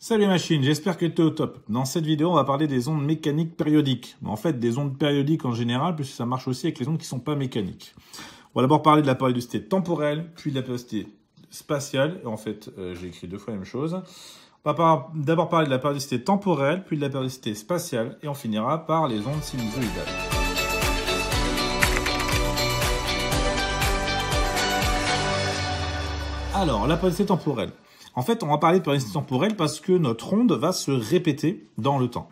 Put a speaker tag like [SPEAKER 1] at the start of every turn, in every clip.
[SPEAKER 1] Salut machine, j'espère que tu es au top. Dans cette vidéo, on va parler des ondes mécaniques périodiques. En fait, des ondes périodiques en général, puisque ça marche aussi avec les ondes qui ne sont pas mécaniques. On va d'abord parler de la périodicité temporelle, puis de la périodicité spatiale. En fait, j'ai écrit deux fois la même chose. On va d'abord parler de la périodicité temporelle, puis de la périodicité spatiale, et on finira par les ondes sinusoïdales. Alors, la périodicité temporelle. En fait, on va parler de périodicité temporelle parce que notre onde va se répéter dans le temps.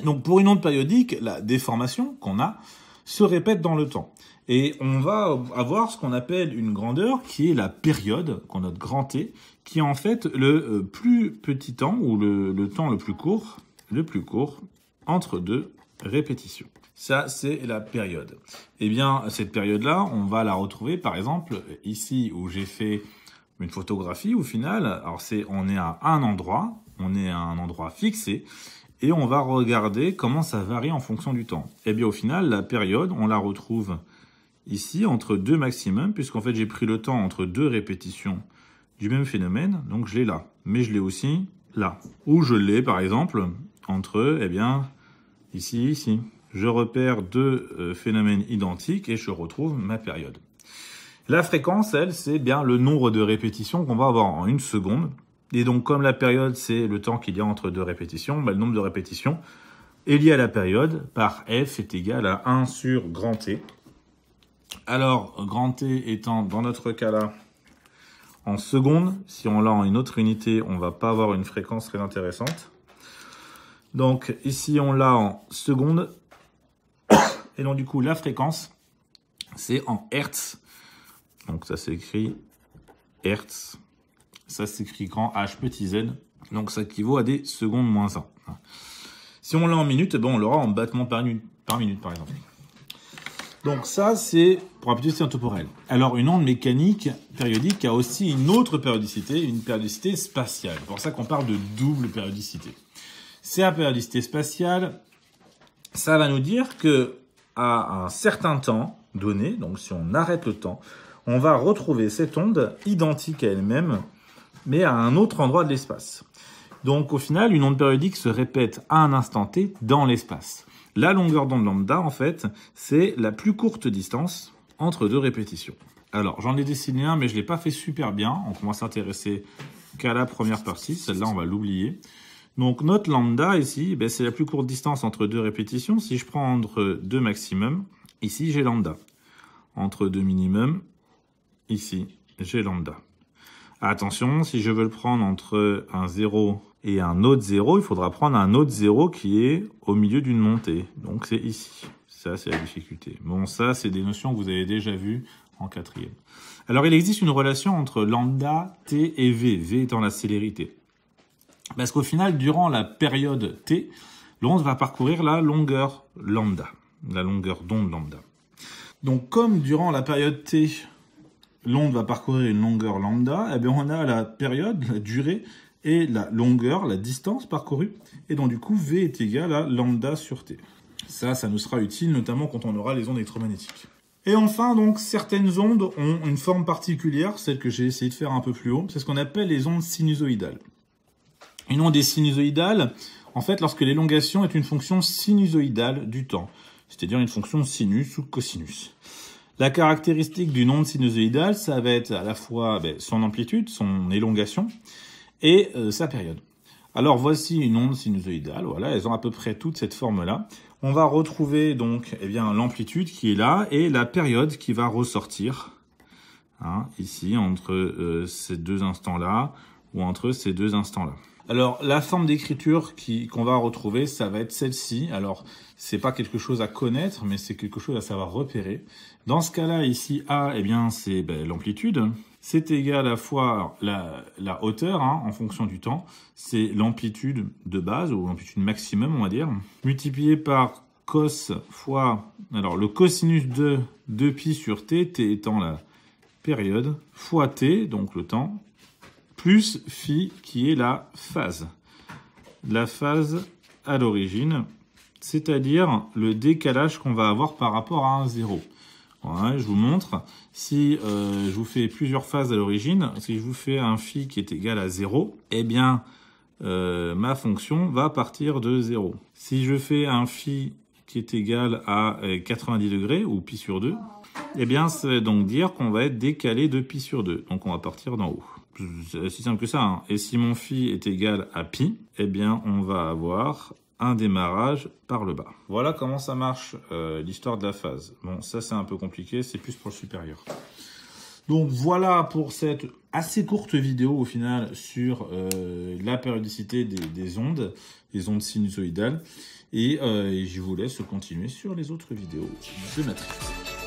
[SPEAKER 1] Donc, pour une onde périodique, la déformation qu'on a se répète dans le temps. Et on va avoir ce qu'on appelle une grandeur qui est la période, qu'on note grand T, qui est en fait le plus petit temps ou le temps le plus court entre deux répétitions. Ça, c'est la période. Eh bien, cette période-là, on va la retrouver, par exemple, ici où j'ai fait une photographie au final. Alors, on est à un endroit fixé, et on va regarder comment ça varie en fonction du temps. Eh bien, au final, la période, on la retrouve ici entre deux maximums, puisqu'en fait, j'ai pris le temps entre deux répétitions du même phénomène, donc je l'ai là. Mais je l'ai aussi là. Ou je l'ai, par exemple, entre, eh bien, ici et ici. Je repère deux phénomènes identiques et je retrouve ma période. La fréquence, elle, c'est bien le nombre de répétitions qu'on va avoir en une seconde. Et donc, comme la période, c'est le temps qu'il y a entre deux répétitions, le nombre de répétitions est lié à la période par F est égal à 1 sur grand T. Alors, grand T étant, dans notre cas-là, en secondes. Si on l'a en une autre unité, on va pas avoir une fréquence très intéressante. Donc, ici, on l'a en secondes. Et donc, du coup, la fréquence, c'est en Hertz. Donc, ça s'écrit Hertz. Ça s'écrit grand H petit z. Donc, ça équivaut à des secondes moins 1. Si on l'a en minutes, on l'aura en battements par minute, par exemple. Donc, ça, c'est pour la périodicité temporelle. Alors, une onde mécanique périodique a aussi une autre périodicité, une périodicité spatiale. C'est pour ça qu'on parle de double périodicité. C'est la périodicité spatiale. Ça va nous dire que à un certain temps donné, donc si on arrête le temps, on va retrouver cette onde identique à elle-même, mais à un autre endroit de l'espace. Donc au final, une onde périodique se répète à un instant T dans l'espace. La longueur d'onde lambda, en fait, c'est la plus courte distance entre deux répétitions. Alors, j'en ai dessiné un, mais je ne l'ai pas fait super bien. On commence à s'intéresser qu'à la première partie. Celle-là, on va l'oublier. Donc, notre lambda, ici, c'est la plus courte distance entre deux répétitions. Si je prends entre deux maximum, ici, j'ai lambda. Entre deux minimum, ici, j'ai lambda. Attention, si je veux le prendre entre un 0 et un autre 0, il faudra prendre un autre 0 qui est au milieu d'une montée. Donc, c'est ici. Ça, c'est la difficulté. Bon, ça, c'est des notions que vous avez déjà vues en quatrième. Alors, il existe une relation entre lambda, t et v, v étant la célérité. Parce qu'au final, durant la période t, l'onde va parcourir la longueur lambda, la longueur d'onde lambda. Donc, comme durant la période t, l'onde va parcourir une longueur lambda, on a la période, la durée, et la longueur, la distance parcourue. Et donc, du coup, v est égal à lambda sur t. Ça nous sera utile, notamment quand on aura les ondes électromagnétiques. Et enfin, donc, certaines ondes ont une forme particulière, celle que j'ai essayé de faire un peu plus haut. C'est ce qu'on appelle les ondes sinusoïdales. Une onde est sinusoïdale, en fait, lorsque l'élongation est une fonction sinusoïdale du temps, c'est-à-dire une fonction sinus ou cosinus. La caractéristique d'une onde sinusoïdale, ça va être à la fois son amplitude, son élongation, et sa période. Alors, voici une onde sinusoïdale, voilà, elles ont à peu près toute cette forme-là. On va retrouver donc l'amplitude qui est là, et la période qui va ressortir, ici, entre ces deux instants-là, ou entre ces deux instants-là. Alors, la forme d'écriture qu'on va retrouver, ça va être celle-ci. Alors, c'est pas quelque chose à connaître, mais c'est quelque chose à savoir repérer. Dans ce cas-là, ici, A, c'est l'amplitude. C'est égal à la fois la hauteur, en fonction du temps. C'est l'amplitude de base, ou l'amplitude maximum, on va dire, multiplié par cos fois, alors le cosinus de 2pi sur t, t étant la période, fois t, donc le temps, plus phi qui est la phase. La phase à l'origine, c'est-à-dire le décalage qu'on va avoir par rapport à un 0. Voilà, je vous montre. Si je vous fais plusieurs phases à l'origine, si je vous fais un phi qui est égal à 0, ma fonction va partir de 0. Si je fais un phi qui est égal à 90 degrés, ou pi sur 2, eh bien, ça veut donc dire qu'on va être décalé de pi sur 2. Donc, on va partir d'en haut. C'est aussi simple que ça, hein. Et si mon phi est égal à pi, eh bien, on va avoir un démarrage par le bas. Voilà comment ça marche, l'histoire de la phase. Bon, ça, c'est un peu compliqué, c'est plus pour le supérieur. Donc, voilà pour cette assez courte vidéo, au final, sur la périodicité des ondes, les ondes sinusoïdales. Et je vous laisse continuer sur les autres vidéos de Matrix.